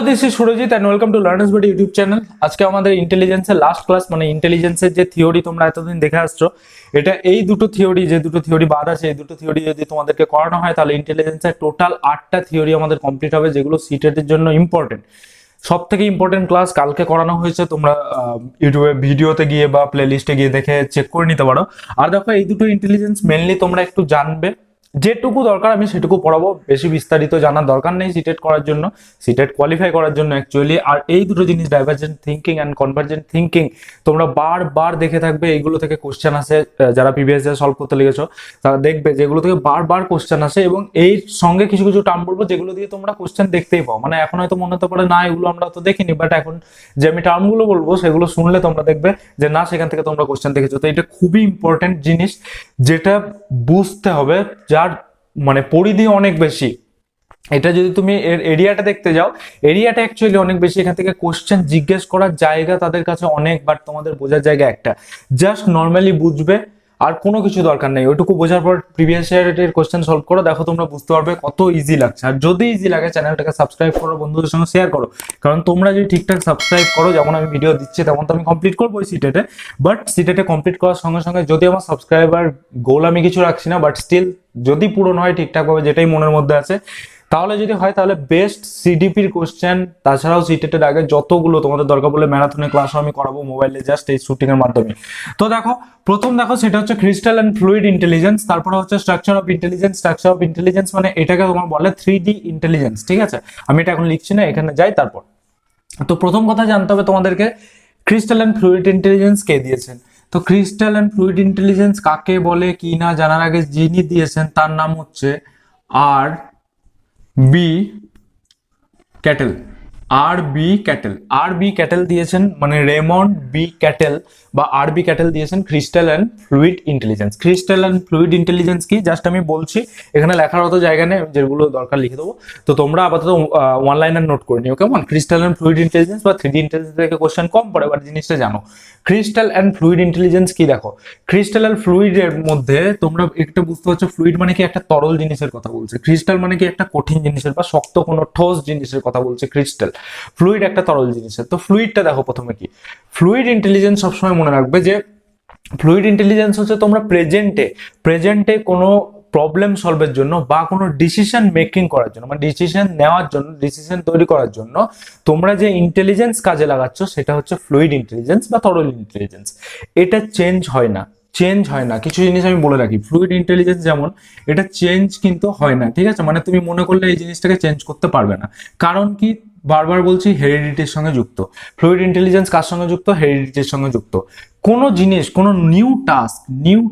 This is Surajit and welcome to Learners Buddy YouTube channel. আজকে আমাদের ইন্টেলিজেন্সের লাস্ট ক্লাস, মানে ইন্টেলিজেন্সের যে থিওরি তোমরা এতদিন দেখে আসছো, এটা এই দুটো থিওরি বাদ আছে, এই দুটো থিওরি যদি তোমাদেরকে করানো হয় তাহলে ইন্টেলিজেন্সের টোটাল 8টা থিওরি আমাদের কমপ্লিট হবে, যেগুলো সিটেটের জন্য ইম্পর্টেন্ট। সব থেকে ইম্পর্টেন্ট ক্লাস কালকে করানো হয়েছে, তোমরা ইউটিউবে ভিডিওতে গিয়ে বা প্লে লিস্টে গিয়ে দেখে চেক করে নিতে পারো। আর দেখো, এই দুটো ইন্টেলিজেন্স মেনলি তোমরা একটু জানবে, যেটুকু দরকার আমি সেটুকু পড়াবো, বেশি বিস্তারিত জানার দরকার নেই সিটেট করার জন্য, সিটেট কোয়ালিফাই করার জন্য অ্যাকচুয়ালি। আর এই দুটো জিনিস, divergent thinking and convergent thinking, তোমরা বারবার দেখে থাকবে। এইগুলো থেকে কোশ্চেন আসে, যারা প্রিভিয়াস ইয়ার সলভ করতে লেগেছো তারা দেখবে যেগুলো থেকে বারবার কোশ্চেন আসে, এবং এর সঙ্গে কিছু কিছু টার্ম বলবো যেগুলো দিয়ে তোমরা কোশ্চেন দেখতেই পাও। মানে এখন হয়তো মনে হতে পারে না এগুলো আমরা তো দেখিনি, বাট এখন যে আমি টার্মগুলো বলবো সেগুলো শুনলে তোমরা দেখবে যে না, সেখান থেকে তোমরা কোশ্চেন দেখেছো। তো এটা খুবই ইম্পর্টেন্ট জিনিস, যেটা বুঝতে হবে, যার মানে পরিধি অনেক বেশি। এটা যদি তুমি এর এরিয়াটা দেখতে যাও, এরিয়াটা অ্যাকচুয়ালি অনেক বেশি। এখান থেকে কোশ্চেন জিজ্ঞেস করার জায়গা তাদের কাছে অনেক, বাট তোমাদের বোঝার জায়গা একটা। জাস্ট নর্মালি বুঝবে, আর কোনো কিছু দরকার নেই। ওইটুকু বোঝার পর প্রিভিয়াস ইয়ারের কোশ্চেন সলভ করো, দেখো তোমরা বুঝতে পারবে কত ইজি লাগছে। আর যদি ইজি লাগে চ্যানেলটাকে সাবস্ক্রাইব করো, বন্ধুদের সঙ্গে শেয়ার করো, কারণ তোমরা যদি ঠিকঠাক সাবস্ক্রাইব করো, যেমন আমি ভিডিও দিচ্ছি তেমন তো আমি কমপ্লিট করবো ওই সিটেটে। বাট সিটেটে কমপ্লিট করার সঙ্গে সঙ্গে যদি আমার সাবস্ক্রাইবার গোল আমি কিছু রাখছি না, বাট স্টিল যদি পূরণ হয় ঠিকঠাকভাবে, যেটাই মনের মধ্যে আছে, তাহলে যদি হয় তাহলে বেস্ট সিডিপির কোশ্চেন, তাছাড়াও সিটেটের আগে যতগুলো তোমাদের দরকার বলে ম্যারাথনের ক্লাসও আমি করাবো মোবাইলে, জাস্ট এই শুটিং এর মাধ্যমে। তো দেখো, প্রথম দেখো সেটা হচ্ছে ক্রিস্টাল এন্ড ফ্লুইড ইন্টেলিজেন্স, তারপরে হচ্ছে structure of intelligence. Structure of intelligence মানে এটাকে তোমার বলে 3D ইন্টেলিজেন্স, ঠিক আছে? আমি এটা এখন লিখছি না, এখানে যাই। তারপর তো প্রথম কথা জানতে হবে তোমাদেরকে, ক্রিস্টাল এন্ড ফ্লুইড ইন্টেলিজেন্স কে দিয়েছেন। তো ক্রিস্টাল এন্ড ফ্লুইড ইন্টেলিজেন্স কাকে বলে কি না জানার আগে যিনি দিয়েছেন তার নাম হচ্ছে আর বি ক্যাটেল। আর বি ক্যাটেল দিয়েছেন, মানে রেমন্ড বি ক্যাটেল বা আর বি ক্যাটেল দিয়েছেন crystal and fluid intelligence. Crystal and fluid intelligence কি জাস্ট আমি বলছি, এখানে লেখার অত জায়গা নেই, যেগুলো দরকার লিখে দেবো। তো তোমরা আপাতত ওয়ান লাইনার নোট করে নিও, কেমন? ক্রিস্টাল অ্যান্ড ফ্লুইড ইন্টেলিজেন্স বা 3D ইন্টেলিজেন্স থেকে কোশ্চেন কম পড়ে, বাট জিনিসটা জানো। ক্রিস্টাল অ্যান্ড ফ্লুইড ইন্টেলিজেন্স কি দেখো, ক্রিস্টাল আর ফ্লুইডের মধ্যে তোমরা একটা বুঝতে পারছো, ফ্লুইড মানে কি একটা তরল জিনিসের কথা বলছে, ক্রিস্টাল মানে কি একটা কঠিন জিনিসের বা শক্ত কোনো ঠোস জিনিসের কথা বলছে ক্রিস্টাল। ফ্লুইড একটা তরল জিনিসের। তো ফ্লুইডটা দেখো প্রথমে কি, ফ্লুইড ইন্টেলিজেন্স সবসময় মনে রাখবে যে ফ্লুইড ইন্টেলিজেন্স হচ্ছে তোমরা প্রেজেন্টে কোনো প্রবলেম সলভের জন্য বা কোনো ডিসিশন মেকিং করার জন্য, মানে ডিসিশন নেওয়ার জন্য, ডিসিশন তৈরি করার জন্য তোমরা যে ইন্টেলিজেন্স কাজে লাগাচ্ছ সেটা হচ্ছে ফ্লুইড ইন্টেলিজেন্স বা তরল ইন্টেলিজেন্স। এটা চেঞ্জ হয় না। কিছু জিনিস আমি বলে রাখি, ফ্লুইড ইন্টেলিজেন্স যেমন, এটা চেঞ্জ কিন্তু হয় না, ঠিক আছে? মানে তুমি মনে করলে এই জিনিসটাকে চেঞ্জ করতে পারবে না। কারণ কি, বারবার বলছি, হেরিডিটির সঙ্গে যুক্ত। ফ্লুইড ইন্টেলিজেন্স কার সঙ্গে যুক্ত? হেরিডিটির সঙ্গে যুক্ত। কোনো জিনিস, কোনো নিউ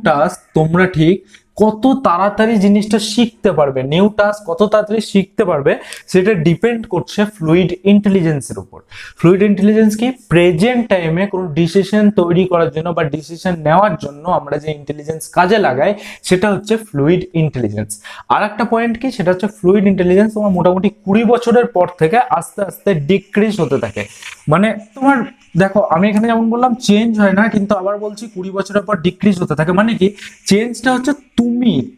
টাস্ক তোমরা ঠিক কত তাড়াতাড়ি জিনিসটা শিখতে পারবে, নিউ টাস্ক কত তাড়াতাড়ি শিখতে পারবে, সেটা ডিপেন্ড করছে ফ্লুইড ইন্টেলিজেন্সের উপর। ফ্লুইড ইন্টেলিজেন্স কি, প্রেজেন্ট টাইমে কোনো ডিসিশন তৈরি করার জন্য বা ডিসিশন নেওয়ার জন্য আমরা যে ইন্টেলিজেন্স কাজে লাগাই সেটা হচ্ছে ফ্লুইড ইন্টেলিজেন্স। আর একটা পয়েন্ট কি, সেটা হচ্ছে ফ্লুইড ইন্টেলিজেন্স তোমার মোটামুটি 20 বছরের পর থেকে আস্তে আস্তে ডিক্রিজ হতে থাকে। মানে তোমার দেখো, আমি এখানে যেমন বললাম চেঞ্জ হয় না, কিন্তু আবার বলছি 20 বছরের পর ডিক্রিজ হতে থাকে। মানে কি, চেঞ্জটা হচ্ছে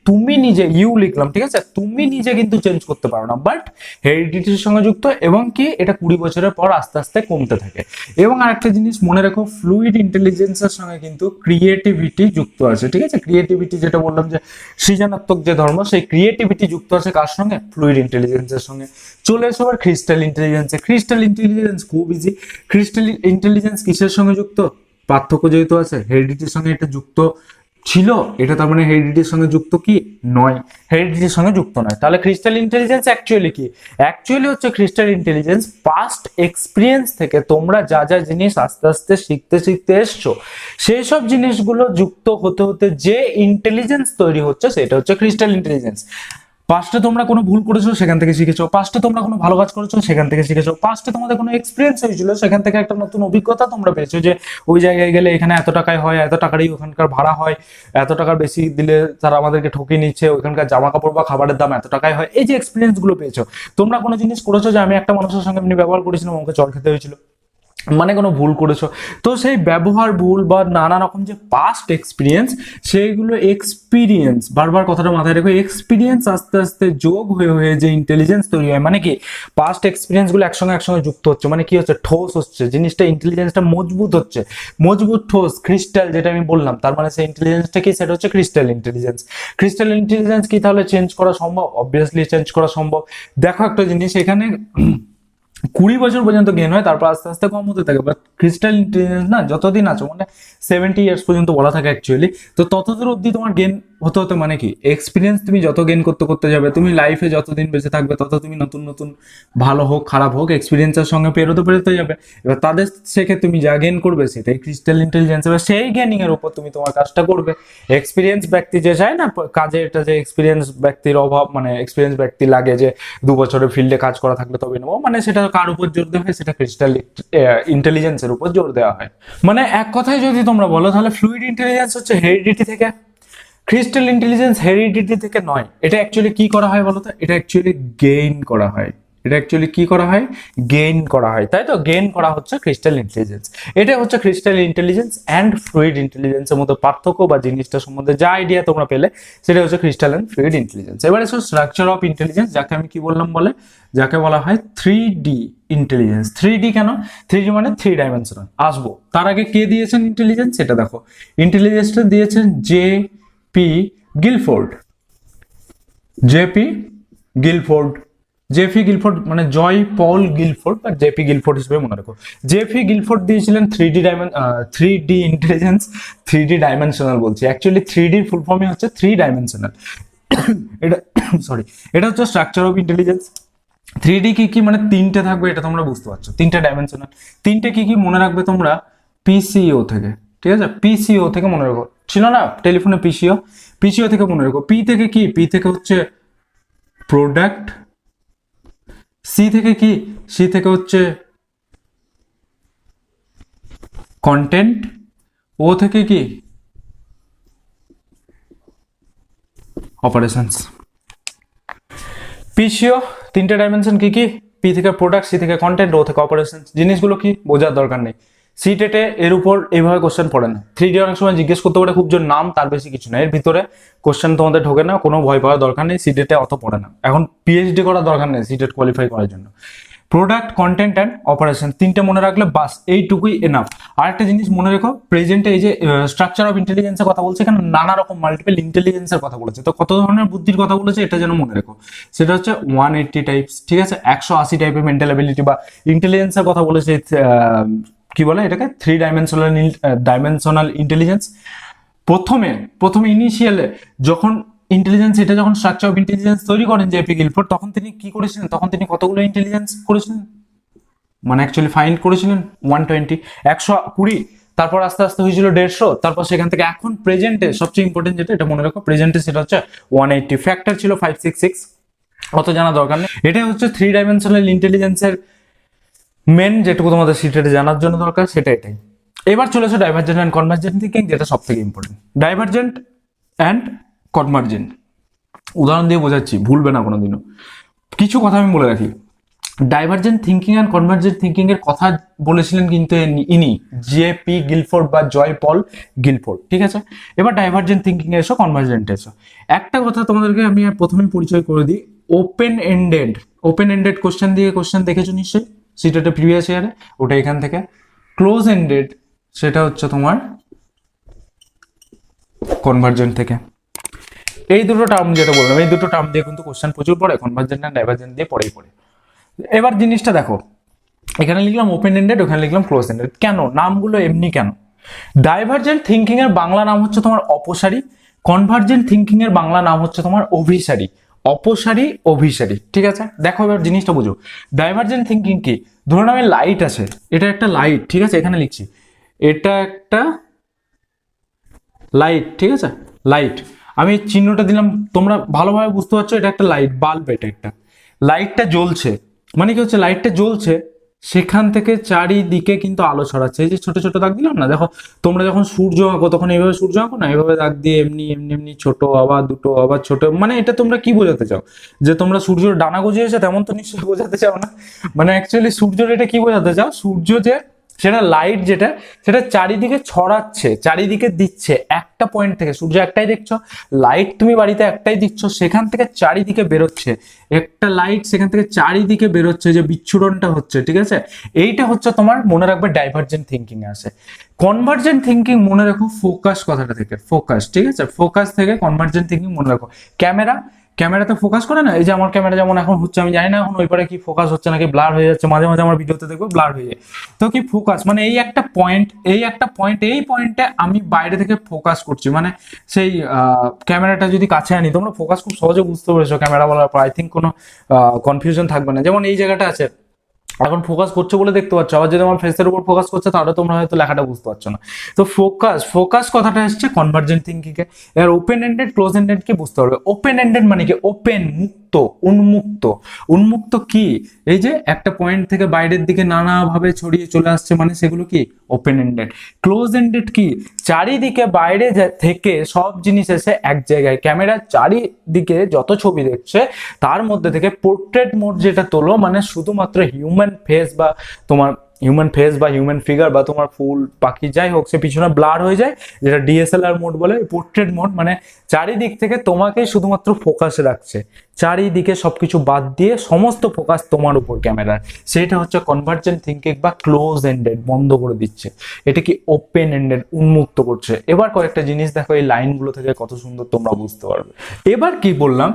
তুমি নিজে, ইউ লিখলাম, ঠিক আছে? তুমি নিজে কিন্তু চেঞ্জ করতে পারো না, বাট হেরিডিটির সঙ্গে যুক্ত, এবং কি এটা 20 বছরের পর আস্তে আস্তে কমতে থাকে। এবং আরেকটা জিনিস মনে রাখো, ফ্লুইড ইন্টেলিজেন্সের সঙ্গে কিন্তু ক্রিয়েটিভিটি যুক্ত আছে, ঠিক আছে? ক্রিয়েটিভিটি যেটা বললাম যে সৃজনাত্মক যে ধর্ম, সেই ক্রিয়েটিভিটি যুক্ত আছে কার সঙ্গে? ফ্লুইড ইন্টেলিজেন্সের সঙ্গে। চলে এসো আবার ক্রিস্টাল ইন্টেলিজেন্সে। ক্রিস্টাল ইন্টেলিজেন্স খুব ইজি। ক্রিস্টাল ইন্টেলিজেন্স কিসের সঙ্গে যুক্ত? পার্থক্য যেহেতু আছে, হেরিডিটির সঙ্গে এটা যুক্ত ছিল, এটা তার মানে হেরিডিটির সঙ্গে যুক্ত কি নয়, হেরিডিটির সঙ্গে যুক্ত নয়। তাহলে ক্রিস্টাল ইন্টেলিজেন্স অ্যাকচুয়ালি কি? অ্যাকচুয়ালি হচ্ছে ক্রিস্টাল ইন্টেলিজেন্স পাস্ট এক্সপিরিয়েন্স থেকে তোমরা যা যা জিনিস আস্তে আস্তে শিখতে এসছো, সেই সব জিনিসগুলো যুক্ত হতে হতে যে ইন্টেলিজেন্স তৈরি হচ্ছে সেটা হচ্ছে ক্রিস্টাল ইন্টেলিজেন্স। পাস্টে তোমরা কোনো ভুল করেছো, সেখান থেকে শিখেছো। পাস্টে তোমরা কোনো ভালো কাজ করেছো, সেখান থেকে শিখেছো। পাস্টে তোমাদের কোনো এক্সপিরিয়েন্স হয়েছিল, সেখান থেকে একটা নতুন অভিজ্ঞতা তোমরা পেয়েছো, যে ওই জায়গায় গেলে এখানে এত টাকায় হয়, এত টাকারই ওখানকার ভাড়া হয়, এত টাকার বেশি দিলে তারা আমাদেরকে ঠকিয়ে নিচ্ছে, ওখানকার জামা কাপড় বা খাবারের দাম এত টাকায় হয়। এই যে এক্সপিরিয়েন্স গুলো পেয়েছো, তোমরা কোনো জিনিস করেছো যে আমি একটা মানুষের সঙ্গে এমনি ব্যবহার করেছিলাম, আমাকে চড় খেতে হয়েছিল, মানে কোনো ভুল করেছো, তো সেই ব্যবহার ভুল বা নানা রকম যে পাস্ট এক্সপিরিয়েন্স, সেইগুলো এক্সপিরিয়েন্স, বারবার কথাটা মাথায় রেখো, এক্সপিরিয়েন্স আস্তে আস্তে যোগ হয়ে হয়ে যে ইন্টেলিজেন্স তৈরি হয়, মানে কি পাস্ট এক্সপিরিয়েন্স গুলো একসঙ্গে একসঙ্গে যুক্ত হচ্ছে, মানে কি হচ্ছে, ঠোস হচ্ছে জিনিসটা, ইন্টেলিজেন্সটা মজবুত হচ্ছে, মজবুত ঠোস ক্রিস্টাল, যেটা আমি বললাম, তার মানে সেই ইন্টেলিজেন্সটা কি, সেটা হচ্ছে ক্রিস্টাল ইন্টেলিজেন্স। ক্রিস্টাল ইন্টেলিজেন্স কি তাহলে চেঞ্জ করা সম্ভব? অবভিয়াসলি চেঞ্জ করা সম্ভব। দেখো একটা জিনিস এখানে 20 বছর পর্যন্ত গেন হয়, তারপর আস্তে আস্তে কম হতে থাকে, বাট ক্রিস্টাল ইন্টেলিজেন্স না যতদিন আছো, মানে 70 ইয়ার্স পর্যন্ত বলা থাকে অ্যাকচুয়ালি, তো ততদূর অব্দি তোমার গেন হতে হতে, মানে কি এক্সপিরিয়েন্স তুমি যত গেন করতে করতে যাবে, তুমি লাইফে যতদিন বেঁচে থাকবে তত তুমি নতুন নতুন, ভালো হোক খারাপ হোক, এক্সপিরিয়েন্সের সঙ্গে পেরোতে পেরোতে যাবে। এবার তাদের থেকে তুমি যা গেন করবে সেটাই ক্রিস্টাল ইন্টেলিজেন্স, এবার সেই গেনিং এর উপর তুমি তোমার কাজটা করবে। এক্সপিরিয়েন্স ব্যক্তি যে চায় না কাজে, এটা যে এক্সপিরিয়েন্স ব্যক্তির অভাব, মানে এক্সপিরিয়েন্স ব্যক্তি লাগে যে 2 বছরের ফিল্ডে কাজ করা থাকলে তবে নেবো, মানে সেটা কার উপর জোর দেওয়া হয়, সেটা ক্রিস্টাল ইন্টেলিজেন্সের উপর জোর দেওয়া হয়। মানে এক কথায় যদি তোমরা বলো, তাহলে ফ্লুইড ইন্টেলিজেন্স হচ্ছে হেরিডিটি থেকে, ক্রিস্টাল ইন্টেলিজেন্স হেরিডিটি থেকে নয়। এটা অ্যাকচুয়ালি কি করা হয় বলতো, এটা অ্যাকচুয়ালি গেইন করা হয়, এটা অ্যাকচুয়ালি কি করা হয়, গেইন করা হয়, তাই তো, গেইন করা হচ্ছে ক্রিস্টাল ইন্টেলিজেন্স। এটা হচ্ছে ক্রিস্টাল ইন্টেলিজেন্স অ্যান্ড ফ্লুইড ইন্টেলিজেন্সের মধ্যে পার্থক্য, বা জিনিসটা সম্বন্ধে যা আইডিয়া তোমরা পেলে সেটা হচ্ছে ক্রিস্টাল অ্যান্ড ফ্লুইড ইন্টেলিজেন্স। এবারে স্ট্রাকচার অফ ইন্টেলিজেন্স, যাকে আমি কি বললাম বলে, যাকে বলা হয় 3D ইন্টেলিজেন্স। 3D কেন? 3D মানে 3 ডাইমেনশনাল। আসবো, তার আগে কে দিয়েছেন ইন্টেলিজেন্স সেটা দেখো। ইন্টেলিজেন্সটা দিয়েছেন J P. Guilford. J P. Guilford, J P Guilford মানে জয় পল গিলফোর্ড, বা জেপি গিলফোর্ড হিসেবে মনে রাখো। জেফি গিলফোর্ড দিয়েছিলেন 3D ইন্টেলিজেন্স, 3D ডাইমেনশনাল বলছি, অ্যাকচুয়ালি 3Dর ফুল ফর্মই হচ্ছে 3 ডাইমেনশনাল। এটা সরি, এটা হচ্ছে স্ট্রাকচার অফ ইন্টেলিজেন্স। 3D কি কি, মানে তিনটে থাকবে, এটা তোমরা বুঝতে পারছো, 3 ডাইমেনশনাল। তিনটে কি কি মনে রাখবে তোমরা, পিসিও থেকে, ঠিক আছে, পিসিও থেকে মনে রাখো, ছিল না টেলিফোনে পিসিও, পিসিও থেকে মনে রাখো। পি থেকে কি, পি থেকে হচ্ছে প্রোডাক্ট, সি থেকে কি, সি থেকে হচ্ছে কন্টেন্ট, ও থেকে কি অপারেশনস। পিসিও 3 ডাইমেনশন কি কি, পি থেকে প্রোডাক্ট, সি থেকে কন্টেন্ট, ও থেকে অপারেশনস। জিনিসগুলো কি বোঝার দরকার নেই, সি টেটে এর উপর এইভাবে কোশ্চেন পড়ে না। 3D অনেক সময় জিজ্ঞেস করতে পারে খুব জোর নাম, তার বেশি কিছু না, এর ভিতরে কোশ্চেন তোমাদের ঢোকে না, কোনো ভয় পাওয়ার দরকার নেই, সি টেটে অত পড়ে না। এখন পিএইচডি করার দরকার নেই সি টেট কোয়ালিফাই করার জন্য। প্রোডাক্ট, কন্টেন্ট অ্যান্ড অপারেশন, তিনটে মনে রাখলে বাস, এইটুকুই এনাফ। আর একটা জিনিস মনে রেখো, প্রেজেন্টে এই যে স্ট্রাকচার অফ ইন্টেলিজেন্সের কথা বলছে, এখানে নানা রকম মাল্টিপল ইন্টেলিজেন্সের কথা বলেছে, তো কত ধরনের বুদ্ধির কথা বলেছে এটা যেন মনে রেখো। সেটা হচ্ছে 180 টাইপস, ঠিক আছে, 180 টাইপের মেন্টাল অ্যাবিলিটি বা ইন্টেলিজেন্সের কথা বলেছে। কি বলে এটাকে, 3 ডাইমেনশনাল ইন্টেলিজেন্স। প্রথমে প্রথমে ইনিশিয়ালে যখন ইন্টেলিজেন্স, এটা যখন স্ট্রাকচার অফ ইন্টেলিজেন্স তৈরি করেন জেপি গিলফোর্ড, তখন তিনি কি করেছিলেন, তখন তিনি কতগুলো ইন্টেলিজেন্স করেছিলেন, মানে অ্যাকচুয়ালি ফাইন্ড করেছিলেন 120, 120, তারপর আস্তে আস্তে হয়েছিল 150, তারপর সেখান থেকে এখন প্রেজেন্টে সবচেয়ে ইম্পর্টেন্ট যেটা, এটা মনে রাখো, প্রেজেন্টে সেটা হচ্ছে 180, ফ্যাক্টর ছিল 566, অত জানা দরকার নেই। এটাই হচ্ছে 3 ডাইমেনশনাল ইন্টেলিজেন্সের মেন, যেটুকু তোমাদের সিটেটে জানার জন্য দরকার সেটা এটাই। এবার চলেছে ডাইভারজেন্ট অ্যান্ড কনভার্জেন্ট থিঙ্কিং, যেটা সব থেকে ইম্পর্টেন্ট। ডাইভারজেন্ট অ্যান্ড কনভার্জেন্ট, উদাহরণ দিয়ে বোঝাচ্ছি, ভুলবে না কোনোদিনও। কিছু কথা আমি বলে রাখি, divergent thinking and convergent thinking এর কথা বলেছিলেন কিন্তু ইনি জে.পি. গিলফোর্ড বা জয় পল গিলফোর্ড, ঠিক আছে। এবার ডাইভারজেন্ট থিঙ্কিং এ এসো, কনভার্জেন্ট এসো। একটা কথা তোমাদেরকে আমি প্রথমেই পরিচয় করে দিই, ওপেন এন্ডেড কোশ্চেন দিয়ে কোশ্চেন দেখেছো নিশ্চয়ই সিটেটে প্রিভিয়াস ইয়ারে, ওটা এখান থেকে। ক্লোজ এন্ডেড সেটা হচ্ছে তোমার কনভার্জেন্ট থেকে। এই দুটো টার্ম যেটা বললাম, এই দুটো টার্ম দিয়ে কিন্তু কোশ্চেন প্রচুর পড়ে, কনভার্জেন্ট আর ডাইভারজেন্ট দিয়ে পড়ে। এবার জিনিসটা দেখো, এখানে লিখলাম ওপেন এন্ডেড, ওখানে লিখলাম ক্লোজ এন্ডেড, কেন নামগুলো এমনি কেন? ডাইভারজেন্ট থিঙ্কিং এর বাংলা নাম হচ্ছে তোমার অপসারী, কনভার্জেন্ট থিঙ্কিং এর বাংলা নাম হচ্ছে তোমার অভিসারী। অপসারী, অভিসারী, ঠিক আছে। দেখো এবার জিনিসটা বুঝো, ডাইভারজেন্ট থিঙ্কিং কি, ধরুন আমি লাইট আছে, এটা একটা লাইট, ঠিক আছে, এখানে লিখছি এটা একটা লাইট, ঠিক আছে, লাইট, আমি চিহ্নটা দিলাম, তোমরা ভালোভাবে বুঝতে পারছো, এটা একটা লাইট বাল্ব, এটা একটা লাইটটা জ্বলছে, মানে কি হচ্ছে, লাইটটা জ্বলছে, সেখান থেকে চারিদিকে কিন্তু আলো ছড়াচ্ছে। এই যে ছোট ছোট দাগ দিলাম না, দেখো তোমরা যখন সূর্য আঁকো তখন এইভাবে সূর্য আঁকো না, এইভাবে দাগ দিয়ে এমনি এমনি এমনি ছোট, আবার দুটো, আবার ছোট, মানে এটা তোমরা কি বোঝাতে চাও, যে তোমরা সূর্যের ডানা গজিয়েছে তেমন তো নিশ্চয়ই বোঝাতে চাও না। মানে অ্যাকচুয়ালি সূর্যের এটা কি বোঝাতে চাও, সূর্য যে সেটা লাইট যেটা সেটা চারিদিকে ছড়াচ্ছে, চারিদিকে দিচ্ছে একটা পয়েন্ট থেকে। সূর্য একটাই দেখছো, লাইট তুমি বাড়িতে একটাই দিচ্ছ, সেখান থেকে চারিদিকে বেরোচ্ছে একটা লাইট, সেখান থেকে চারিদিকে বেরোচ্ছে, যে বিচ্ছুরণটা হচ্ছে, ঠিক আছে। এইটা হচ্ছে তোমার মনে রাখবে ডাইভারজেন্ট থিঙ্কিং এ আসে। কনভার্জেন্ট থিঙ্কিং মনে রাখো ফোকাস কথাটা থেকে, ফোকাস, ঠিক আছে, ফোকাস থেকে কনভার্জেন্ট থিঙ্কিং মনে রাখো। ক্যামেরাতে ফোকাস করে না, এই যে আমার ক্যামেরা যেমন এখন হচ্ছে, আমি জানি না এখন ওই পারে কি ফোকাস হচ্ছে নাকি ব্লার হয়ে যাচ্ছে, মাঝে মাঝে আমার ভিডিওতে দেখবো ব্লার হয়ে যায়। তো কি ফোকাস মানে এই একটা পয়েন্ট, এই পয়েন্টে আমি বাইরে থেকে ফোকাস করছি, মানে সেই ক্যামেরাটা যদি কাছে আনি, তোমরা ফোকাস খুব সহজে বুঝতে পেরেছো ক্যামেরা বলার পর, আই থিঙ্ক কোনো কনফিউশন থাকবে না। যেমন এই জায়গাটা আছে, এখন ফোকাস করছে বলে দেখতে পাচ্ছ, আবার যদি আমার ফেসের উপর ফোকাস করছে তাহলে তোমরা হয়তো লেখাটা বুঝতে পারছো না। তো ফোকাস কথাটা হচ্ছে কনভার্জেন্ট থিঙ্কিং এ। এর ওপেন এন্ডেড ক্লোজ এন্ডেড কি বুঝতে পারবে। ওপেন এন্ডেড মানে কি, ওপেন, মুক্ত, উন্মুক্ত। উন্মুক্ত কি, এই যে একটা পয়েন্ট থেকে বাইরের দিকে নানাভাবে ছড়িয়ে চলে আসছে, মানে সেগুলো কি ওপেন এন্ডেড। ক্লোজ এন্ডেড কি, চারিদিকে বাইরে থেকে সব জিনিস এসে এক জায়গায়, ক্যামেরার চারিদিকে যত ছবি দেখছে তার মধ্যে থেকে পোর্ট্রেট মোড যেটা তোলো, মানে শুধুমাত্র হিউম্যান ফেস বা তোমার হিউম্যান ফিগার বা তোমার ফুল পাখি যাই হোক, সে পিছনে ব্লার হয়ে যায়, যেটা ডিএসএলআর মোড বলে। পোর্ট্রেট মোড মানে চারিদিক থেকে তোমাকে শুধুমাত্র ফোকাসে রাখছে, চারিদিকে সবকিছু বাদ দিয়ে সমস্ত ফোকাস তোমার উপর ক্যামেরার, সেটা হচ্ছে কনভার্জেন্ট থিঙ্কিং বা ক্লোজ এন্ডেড, বন্ধ করে দিচ্ছে। এটা কি ওপেন এন্ডেড, উন্মুক্ত করছে। এবার কয়েকটা জিনিস দেখো এই লাইনগুলো থেকে কত সুন্দর তোমরা বুঝতে পারবে। এবার কি বললাম,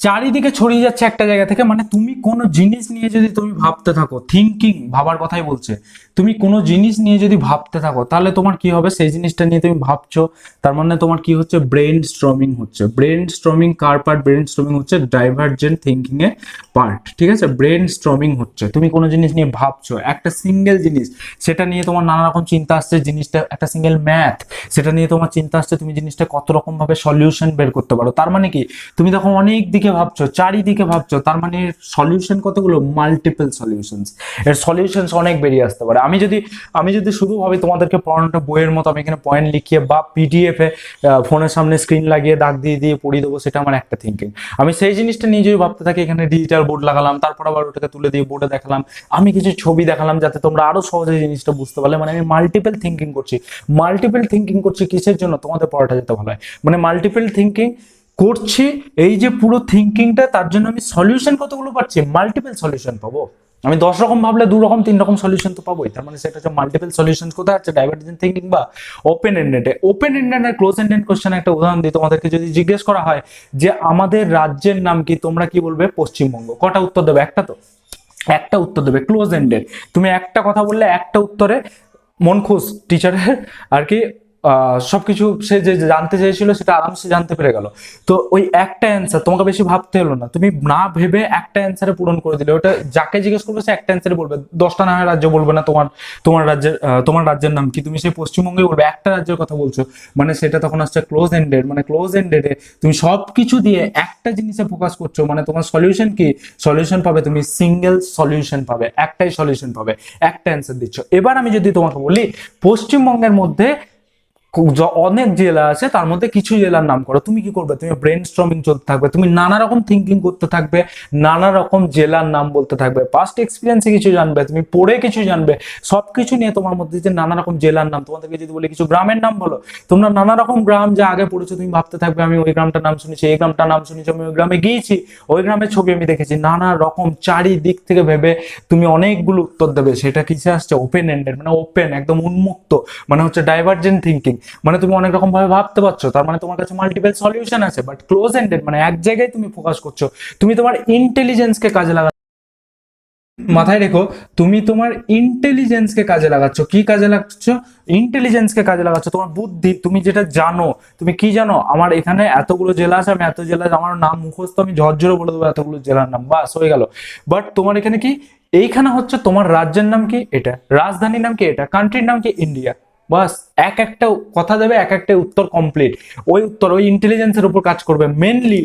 চারিদিকে ছড়িয়ে যাচ্ছে একটা জায়গা থেকে, মানে তুমি কোনো জিনিস নিয়ে যদি তুমি ভাবতে থাকো, থিঙ্কিং ভাবার কথাই বলছে, তুমি কোনো জিনিস নিয়ে যদি ভাবতে থাকো তাহলে তোমার কি হবে, সেই জিনিসটা নিয়ে তুমি ভাবছো, তার মানে তোমার কি হচ্ছে, ব্রেন স্ট্রমিং হচ্ছে। ব্রেন স্ট্রমিং কার পার্ট, ব্রেন স্ট্রমিং হচ্ছে ডাইভার্জেন্ট থিঙ্কিং এর পার্ট, ঠিক আছে। ব্রেন স্ট্রমিং হচ্ছে, তুমি কোনো জিনিস নিয়ে ভাবছো, একটা সিঙ্গেল জিনিস, সেটা নিয়ে তোমার নানা রকম চিন্তা আসছে, জিনিসটা একটা সিঙ্গেল ম্যাথ, সেটা নিয়ে তোমার চিন্তা আসছে, তুমি জিনিসটা কত রকম ভাবে সলিউশন বের করতে পারো। তার মানে কি, তুমি তখন অনেক দিকে ভাবছো, চারিদিকে ভাবছো, তার মানে সলিউশন কতগুলো, মাল্টিপল সলিউশনস। এর সলিউশনস অনেক বেরিয়ে আসতে পারে। আমি যদি শুধু ভাবি তোমাদেরকে পড়ানোটা বইয়ের মতো, আমি এখানে পয়েন্ট লিখিয়ে বা পিডিএফ এ ফোনের সামনে স্ক্রিন লাগিয়ে দাগ দিয়ে দিয়ে পড়িয়ে দেবো, সেটা আমার একটা থিঙ্কিং। আমি সেই জিনিসটা নিয়ে যদি ভাবতে থাকি, এখানে ডিজিটাল বোর্ড লাগালাম, তারপর আবার ওটাকে তুলে দিয়ে বোর্ডে দেখালাম, আমি কিছু ছবি দেখালাম যাতে তোমরা আরো সহজে জিনিসটা বুঝতে পারলে, মানে আমি মাল্টিপল থিঙ্কিং করছি। মাল্টিপল থিঙ্কিং করছি কিসের জন্য, তোমাদের পড়াটা যেতে ভালো হয়, মানে মাল্টিপল থিঙ্কিং করছি, এই যে পুরো থিঙ্কিংটা, তার জন্য আমি সলিউশন কতগুলো পাচ্ছি, মাল্টিপল সলিউশন পাবো। আমি 10 রকম ভাবলে 2 রকম 3 রকম সলিউশন তো পাবোই, তার মানে সেটা হচ্ছে মাল্টিপল সলিউশন। কোথায় আছে, ডাইভার্জেন্ট থিঙ্কিং বা ওপেন এন্ডেড। ওপেন এন্ডেড আর ক্লোজ এন্ডেড কোশ্চেন একটা উদাহরণ দিই তোমাদেরকে। যদি জিজ্ঞেস করা হয় যে আমাদের রাজ্যের নাম কি, তোমরা কি বলবে, পশ্চিমবঙ্গ। কটা উত্তর দেবে, একটা তো, একটা উত্তর দেবে। ক্লোজ এন্ডেড, তুমি একটা কথা বললে একটা উত্তরে মন খুশ টিচারের, আর কি সবকিছু সে যে জানতে চেয়েছিল সেটা আরামসে জানতে পেরে গেল। তো ওই একটা অ্যান্সার, তোমাকে বেশি ভাবতে হলো না, তুমি না ভেবে একটা অ্যান্সারে পূরণ করে দিলে। ওটা যাকে জিজ্ঞেস করবে সে একটা অ্যান্সারে বলবে, 10টা না হয় রাজ্য বলবে না, তোমার রাজ্যের নাম কি, তুমি সেই পশ্চিমবঙ্গে বলবে, একটা রাজ্যের কথা বলছো, মানে সেটা তখন আসছে ক্লোজ এন্ডেড। মানে ক্লোজ এন্ডেডে তুমি সবকিছু দিয়ে একটা জিনিসে ফোকাস করছো, মানে তোমার সলিউশন কি, সলিউশন পাবে তুমি সিঙ্গেল সলিউশন পাবে, একটাই সলিউশন পাবে, একটা অ্যান্সার দিচ্ছ। এবার আমি যদি তোমাকে বলি পশ্চিমবঙ্গের মধ্যে অনেক জেলা আছে, তার মধ্যে কিছু জেলার নাম করো, তুমি কি করবে, তুমি ব্রেন স্টর্মিং চলতে থাকবে, তুমি নানা রকম থিঙ্কিং করতে থাকবে, নানা রকম জেলার নাম বলতে থাকবে, পাস্ট এক্সপিরিয়েন্সে কিছু জানবে, তুমি পড়ে কিছু জানবে, সবকিছু নিয়ে তোমার মধ্যে যে নানা রকম জেলার নাম। তোমাদেরকে যদি বলি কিছু গ্রামের নাম বলো, তোমরা নানা রকম গ্রাম যা আগে পড়েছো তুমি ভাবতে থাকবে, আমি ওই গ্রামটার নাম শুনেছি, এই গ্রামটার নাম শুনেছি, আমি ওই গ্রামে গিয়েছি, ওই গ্রামের ছবি আমি দেখেছি, নানা রকম চারিদিক থেকে ভেবে তুমি অনেকগুলো উত্তর দেবে। সেটা কিসে আসছে, ওপেন এন্ডেড, মানে ওপেন, একদম উন্মুক্ত, মানে হচ্ছে ডাইভার্জেন্ট থিঙ্কিং, মানে তুমি অনেক রকম ভাবে ভাবতে পারছো, তার মানে তোমার কাছে মাল্টিপল সলিউশন আছে। বাট ক্লোজ এন্ডেড মানে এক জায়গায় তুমি ফোকাস করছো, তুমি তোমার ইন্টেলিজেন্সকে কাজে লাগা, মাথায় রেখো, তুমি তোমার ইন্টেলিজেন্সকে কাজে লাগাচ্ছ। কি কাজে লাগাচ্ছ, ইন্টেলিজেন্সকে কাজে লাগাচ্ছ, তোমার বুদ্ধি, তুমি যেটা জানো। তুমি কি জানো, আমার এখানে এতগুলো জেলা আছে, আমি এত জেলা, আমার নাম মুখস্থ, আমি ঝরঝরে বলে দেবো এতগুলো জেলার নাম, বাস হয়ে গেল। বাট তোমার এখানে কি, এইখানে হচ্ছে তোমার রাজ্যের নাম কি, এটা রাজধানীর নাম কি, এটা কান্ট্রির নাম কি, ইন্ডিয়া, বাস এক একটা কথা দেবে, এক একটা উত্তর কমপ্লিট। ওই উত্তর ওই ইন্টেলিজেন্সের উপর কাজ করবে মেনলি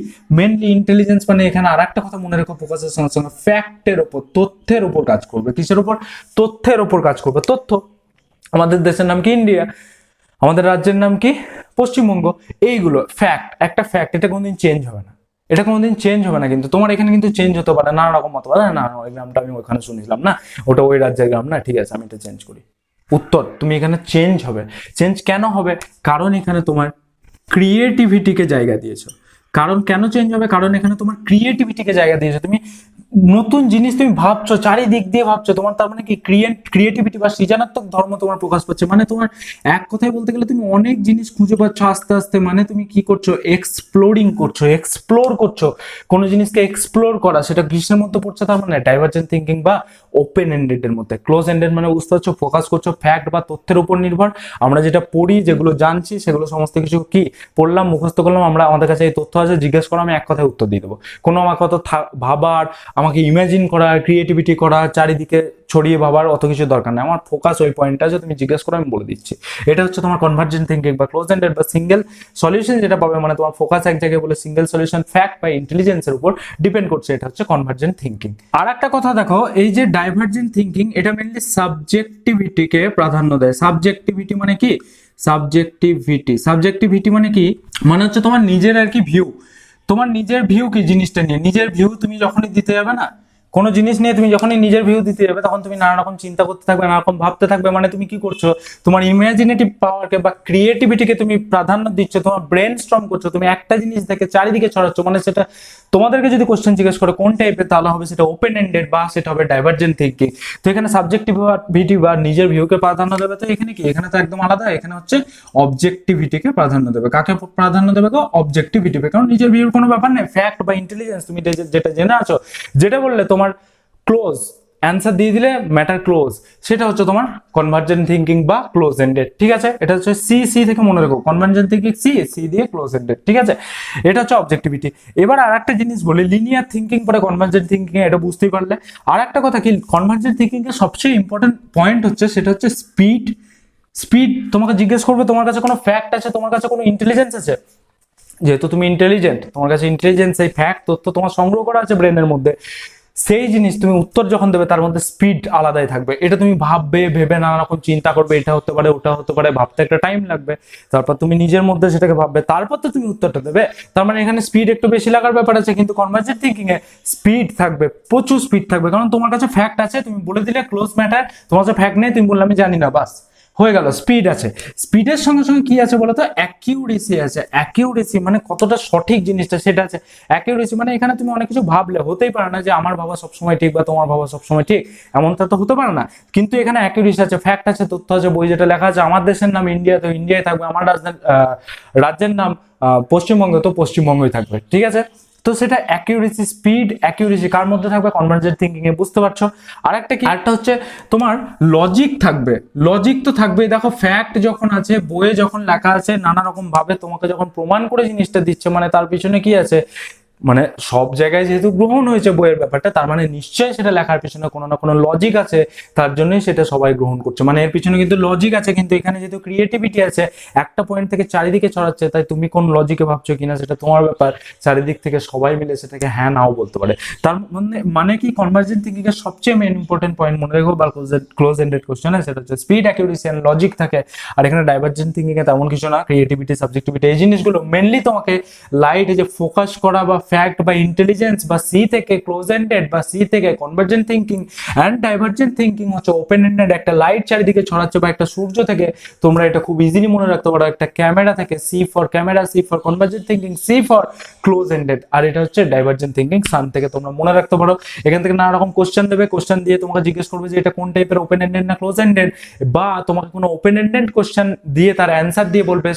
ইন্টেলিজেন্স। মানে এখানে আর একটা কথা মনে রেখো, ফোকাসের সঙ্গে সঙ্গে ফ্যাক্টের উপর, তথ্যের উপর কাজ করবে। কিসের উপর, তথ্যের উপর কাজ করবে। তথ্য, আমাদের দেশের নাম কি ইন্ডিয়া, আমাদের রাজ্যের নাম কি পশ্চিমবঙ্গ, এইগুলো ফ্যাক্ট, একটা ফ্যাক্ট, এটা কোনোদিন চেঞ্জ হবে না, এটা কোনোদিন চেঞ্জ হবে না, কিন্তু তোমার এখানে কিন্তু চেঞ্জ হতে পারে নানা রকম মতবাদ। না ওই গ্রামটা আমি ওখানে শুনেছিলাম না, ওটা ওই রাজ্যের গ্রাম না, ঠিক আছে আমি এটা চেঞ্জ করি। উত্তর তুমি এখানে চেঞ্জ হবে। চেঞ্জ কেন হবে? কারণ এখানে তোমার ক্রিয়েটিভিটিকে জায়গা দিয়েছো। কারণ কেন চেঞ্জ হবে? কারণ এখানে তোমার ক্রিয়েটিভিটিকে জায়গা দিয়েছো, তুমি নতুন জিনিস তুমি ভাবছো, চারিদিক দিয়ে ভাবছো, তোমার তার মানে কি ক্রিয়েটিভিটি বা সৃজনাত্মক ধর্ম তোমার প্রকাশ পাচ্ছে। মানে তোমার এক কথায় বলতে গেলে তুমি অনেক জিনিস খুঁজে পাচ্ছ আস্তে আস্তে। মানে তুমি কি করছো? এক্সপ্লোরিং করছো, এক্সপ্লোর করছো। কোনো জিনিসকে এক্সপ্লোর করা, সেটা গ্রীষ্মের মধ্যে পড়ছে, তার মানে ডাইভার্জেন্ট থিঙ্কিং বা ওপেন এন্ডেড এর মধ্যে। ক্লোজ এন্ডেড মানে বুঝতে পারছো, ফোকাস করছো ফ্যাক্ট বা তথ্যের উপর নির্ভর। আমরা যেটা পড়ি, যেগুলো জানছি, সেগুলো সমস্ত কিছু কি পড়লাম, মুখস্থ করলাম, আমাদের কাছে এই তথ্য আছে, জিজ্ঞেস করো, আমি এক কথায় উত্তর দিয়ে দেবো। কোনো আমার কত ভাবার, আমাকে ইমাজিন করা, ক্রিয়েটিভিটি করা, চারিদিকে ছড়িয়ে ভাবার অত কিছু দরকার নেই। আমার ফোকাস ওই পয়েন্টটা আছে, তুমি জিজ্ঞেস করো, আমি বলে দিচ্ছি। এটা হচ্ছে তোমার কনভার্জেন্ট থিঙ্কিং বা ক্লোজ এন্ডেড বা সিঙ্গেল সলিউশন যেটা পাবে, মানে তোমার ফোকাস এক জায়গায় বলে সিঙ্গেল সলিউশন ফ্যাক্ট বা ইন্টেলিজেন্সের উপর ডিপেন্ড করছে, এটা হচ্ছে কনভার্জেন্ট থিঙ্কিং। আর একটা কথা দেখো, এই যে ডাইভার্জেন্ট থিঙ্কিং, এটা মেনলি সাবজেক্টিভিটিকে প্রাধান্য দেয়। সাবজেক্টিভিটি মানে কি? সাবজেক্টিভিটি মানে কি? মানে হচ্ছে তোমার নিজের আর কি ভিউ, তোমার নিজের ভিউ কি জিনিসটা নিয়ে, নিজের ভিউ তুমি যখনই দিতে যাবে না কোনো জিনিস নিয়ে, তুমি যখনই নিজের ভিউ দিতে যাবে, তখন তুমি নানা রকম চিন্তা করতে থাকবে, নানা রকম ভাবতে থাকবে। মানে তুমি কি করছো? তোমার ইমাজিনেটিভ পাওয়ারকে বা ক্রিয়েটিভিটিকে তুমি প্রাধান্য দিচ্ছ, তোমার ব্রেন স্টর্ম করছো, তুমি একটা জিনিস দেখে চারিদিকে ছড়াচ্ছ। মানে সেটা তোমাদেরকে যদি কোশ্চেন জিজ্ঞেস করে কোন টাইপের, তাহলে হবে সেটা ওপেন এন্ডেড বা সেটা হবে ডাইভার্জেন্ট থিঙ্কিং। তো এখানে সাবজেক্টিভিটি বা নিজের ভিউকে প্রাধান্য দেবে। তো এখানে কি? এখানে তো একদম আলাদা, এখানে হচ্ছে অবজেক্টিভিটিকে প্রাধান্য দেবে। কাকে প্রাধান্য দেবে? তো অবজেক্টিভিটিকে। কারণ নিজের ভিউর কোনো ব্যাপার নেই, ফ্যাক্ট বা ইন্টেলিজেন্স তুমি যেটা জেনে আছো, যেটা বললে তোমার ক্লোজ অ্যান্সার দিয়ে দিলে ম্যাটার ক্লোজ, সেটা হচ্ছে তোমার কনভার্জেন্ট থিঙ্কিং বা ক্লোজ এন্ডেড। ঠিক আছে, এটা হচ্ছে সি থেকে মনে রাখো, কনভার্জেন্ট থিঙ্কিং সি দিয়ে ক্লোজ এন্ডেড। ঠিক আছে, এটা হচ্ছে অবজেক্টিভিটি। এবার আর একটা জিনিস বলি, লিনিয়ার থিঙ্কিং পরে কনভার্জেন্ট থিঙ্কিং, এটা বুঝতেই পারলে। আর একটা কথা কি, কনভার্জেন্ট থিঙ্কিং এর সবচেয়ে ইম্পর্টেন্ট পয়েন্ট হচ্ছে, সেটা হচ্ছে স্পিড। স্পিড তোমাকে জিজ্ঞেস করবে, তোমার কাছে কোনো ফ্যাক্ট আছে, তোমার কাছে কোনো ইন্টেলিজেন্স আছে, যেহেতু তুমি ইন্টেলিজেন্ট, তোমার কাছে ইন্টেলিজেন্স, এই ফ্যাক্ট তথ্য তোমার সংগ্রহ করা আছে ব্রেনের মধ্যে, সেই জিনিস তুমি উত্তর যখন দেবে তার মধ্যে স্পিড আলাদাই থাকবে। এটা তুমি ভাববে, ভেবে নানা রকম চিন্তা করবে, এটা হতে পারে, ওটা হতে পারে, ভাবতে একটা টাইম লাগবে, তারপর তুমি নিজের মধ্যে সেটাকে ভাববে, তারপর তো তুমি উত্তরটা দেবে। তার মানে এখানে স্পিড একটু বেশি লাগার ব্যাপার আছে। কিন্তু কনভার্জেন্ট থিঙ্কিং এ স্পিড থাকবে, প্রচুর স্পিড থাকবে, কারণ তোমার কাছে ফ্যাক্ট আছে, তুমি বলে দিলে ক্লোজ ম্যাটার, তোমার কাছে ফ্যাক্ট নেই, তুমি বললে আমি জানি না, বাস হয়ে গেল। স্পিড আছে, স্পিডের সঙ্গে সঙ্গে কি আছে বলতো? অ্যাকিউরেসি আছে। অ্যাকিউরেসি মানে কতটা সঠিক জিনিসটা, সেটা আছে। অ্যাকিউরেসি মানে এখানে তুমি অনেক কিছু ভাবলে, হতেই পারে না যে আমার ভাবা সবসময় ঠিক বা তোমার ভাবা সবসময় ঠিক, এমনটা তো হতে পারে না। কিন্তু এখানে অ্যাকিউরেসি আছে, ফ্যাক্ট আছে, তথ্য আছে। বই যেটা লেখা আছে, আমার দেশের নাম ইন্ডিয়া, তো ইন্ডিয়ায় থাকবে। আমার রাজ্যের নাম পশ্চিমবঙ্গ, তো পশ্চিমবঙ্গই থাকবে। ঠিক আছে, তো সেটা অ্যাকিউরেসি, স্পিড, অ্যাকিউরেসি কার মধ্যে থাকবে? কনভার্জেন্ট থিঙ্কিং এ। বুঝতে পারছো? আরেকটা কি, আরেকটা হচ্ছে তোমার লজিক থাকবে। লজিক তো থাকবেই। দেখো, ফ্যাক্ট যখন আছে, বইয়ে যখন লেখা আছে, নানা রকম ভাবে তোমাকে যখন প্রমাণ করে জিনিসটা দিচ্ছে, মানে তার পিছনে কি আছে? মানে সব জায়গায় যেহেতু গ্রহণ হয়েছে বইয়ের ব্যাপারটা, তার মানে নিশ্চয়ই সেটা লেখার পিছনে কোনো না কোনো লজিক আছে, তার জন্যই সেটা সবাই গ্রহণ করছে। মানে এর পিছনে কিন্তু লজিক আছে। কিন্তু এখানে যেহেতু ক্রিয়েটিভিটি আছে, একটা পয়েন্ট থেকে চারিদিকে ছড়াচ্ছে, তাই তুমি কোন লজিকে ভাবছো কিনা সেটা তোমার ব্যাপার। চারিদিক থেকে সবাই মিলে সেটাকে হ্যাঁ নাও বলতে পারে। তার মানে কি, কনভার্জেন্ট থিঙ্কিং এর সবচেয়ে মেন ইম্পর্টেন্ট পয়েন্ট মনে রাখো, বা ক্লোজ এন্ডেড কোশ্চেনে, সেটা হচ্ছে স্পিড, অ্যাকিউরেসি এন্ড লজিক থাকে। আর এখানে ডাইভার্জেন্ট থিঙ্কিং এ তেমন কিছু না, ক্রিয়েটিভিটি, সাবজেক্টিভিটি, এই জিনিসগুলো মেনলি তোমাকে লাইট, যে ফোকাস করা বা ফ্যাক্ট বা ইন্টেলিজেন্স, বা সি থেকে ক্লোজ এন্ডেড বা সি থেকে convergent thinking, and divergent thinking হচ্ছে ওপেন এন্ডেড। একটা লাইট চারিদিকে ছড়াচ্ছে, বা একটা সূর্য থেকে, তোমরা এটা খুব ইজিলি মনে রাখতে পারো, একটা ক্যামেরা থেকে, C for camera, C for convergent thinking, C for close ended. আর এটা হচ্ছে ডাইভার্জেন্ট থিঙ্কিং, সান থেকে তোমরা মনে রাখতে পারো। এখান থেকে নানা রকম কোশ্চেন দেবে, কোশ্চেন দিয়ে তোমাকে জিজ্ঞেস করবে যে এটা কোন টাইপের, ওপেন এন্ডেড না ক্লোজ এন্ডেড, বা তোমাকে কোনো ওপেন এন্ডেড কোশ্চেন দিয়ে তার অ্যান্সার দিয়ে বলবে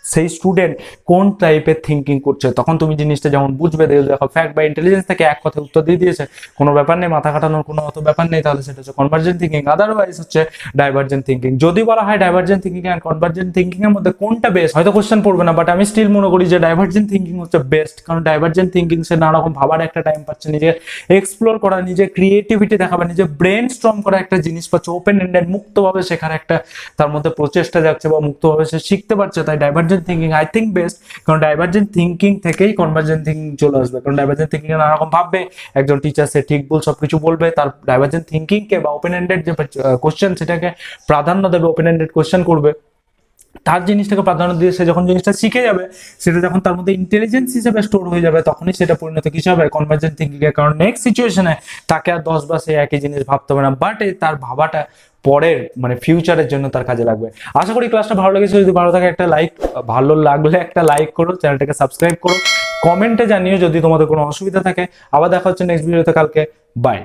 সেই স্টুডেন্ট কোন টাইপের থিঙ্কিং করছে। তখন তুমি জিনিসটা যেমন বুঝবে, দেখো ফ্যাক্ট বা ইন্টেলিজেন্স থেকে এক কথা উত্তর দিয়ে দিয়েছে, কোনো ব্যাপার নেই, মাথা কাটানোর কোনো অত ব্যাপার নেই, তাহলে সেটা হচ্ছে কনভার্জেন্ট থিঙ্কিং। আদারওয়াইজ হচ্ছে ডাইভার্জেন্ট থিঙ্কিং। যদি বলা হয় divergent thinking and convergent thinking এর মধ্যে কোনটা বেস্ট, হয়তো কোশ্চেন পড়বে না, বাট আমি স্টিল মনে করি যে ডাইভার্জেন্ট থিঙ্কিং হচ্ছে বেস্ট। কারণ ডাইভার্জেন্ট থিঙ্কিং সে নানা রকম ভাবার একটা টাইম পাচ্ছে, নিজে এক্সপ্লোর করা, নিজে ক্রিয়েটিভিটি দেখাবে, নিজে ব্রেন স্টর্ম করা একটা জিনিস পাচ্ছে, ওপেন এন্ডেড, মুক্তভাবে শেখার একটা তার মধ্যে প্রচেষ্টা যাচ্ছে, বা মুক্তভাবে সে শিখতে পারছে। তাই divergent thinking I think best. কারণ ডাইভার্জেন্ট থিঙ্কিং থেকেই কনভার্জেন্ট থিঙ্কিং চলে আসবে। কারণ ডাইভার্জেন্ট থিঙ্কিং নানা রকম ভাববে, একজন টিচার সে ঠিক ভুল সবকিছু বলবে, তার ডাইভার্জেন্ট থিঙ্কিং কে বা ওপেন এন্ডেড যে কোশ্চেন, সেটাকে প্রাধান্য দেবে, ওপেন এন্ডেড কোশ্চেন করবে। তার জিনিসটাকে প্রাধান্য দিয়ে সে যখন জিনিসটা শিখে যাবে, সেটা যখন তার মধ্যে ইন্টেলিজেন্স হিসেবে স্টোর হয়ে যাবে, তখনই সেটা পরিণত কিছু হবে কনভার্জেন্ট থিঙ্কিং এর। কারণ নেক্সট সিচুয়েশনে তাকে আর 10 বার সে একই জিনিস ভাবতে হবে না, বাট তার ভাবাটা পরের মানে ফিউচারের জন্য তার কাজে লাগবে। আশা করি ক্লাসটা ভালো লেগেছে। যদি ভালো থাকে একটা লাইক, ভালো লাগলে একটা লাইক করো, চ্যানেলটাকে সাবস্ক্রাইব করো, কমেন্টে জানিও যদি তোমাদের কোনো অসুবিধা থাকে। আবার দেখা হচ্ছে নেক্সট ভিডিওতে কালকে। বাই।